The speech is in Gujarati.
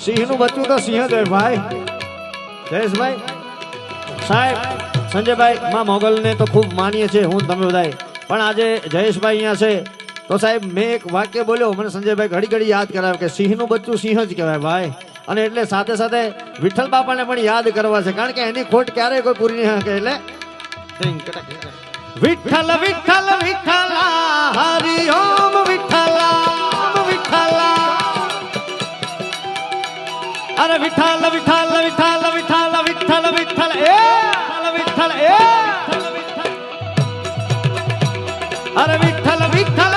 સિંહનું બચ્ચું તો સિંહ જ હોય ભાઈ. જયેશભાઈ સાહેબ, સંજયભાઈ માં મોગલને તો ખૂબ માનીએ છીએ હું તમે બધાય, પણ આજે જયેશભાઈ અહીંયા છે તો સાહેબ મેં એક વાક્ય બોલ્યો, મને સંજયભાઈ ઘડી ઘડી યાદ કરાવે કે સિંહનું બચ્ચું સિંહ જ કહેવાય ભાઈ. અને એટલે સાથે સાથે વિઠ્ઠલ બાપાને પણ યાદ કરવા છે, કારણ કે એની ખોટ ક્યારેય કોઈ પૂરી નહીં શકે. એટલે વિઠ્ઠલ વિઠ્ઠલ વિઠ્ઠલા હરિ ઓમ વિઠ્ઠલા વિઠ્ઠલા, અરે વિઠ્ઠલ વિઠ્ઠલ વિઠ્ઠલ વિઠ્ઠલ વિઠ્ઠલ વિઠ્ઠલ એ વિઠ્ઠલ એ, અરે વિઠ્ઠલ વિઠ્ઠલ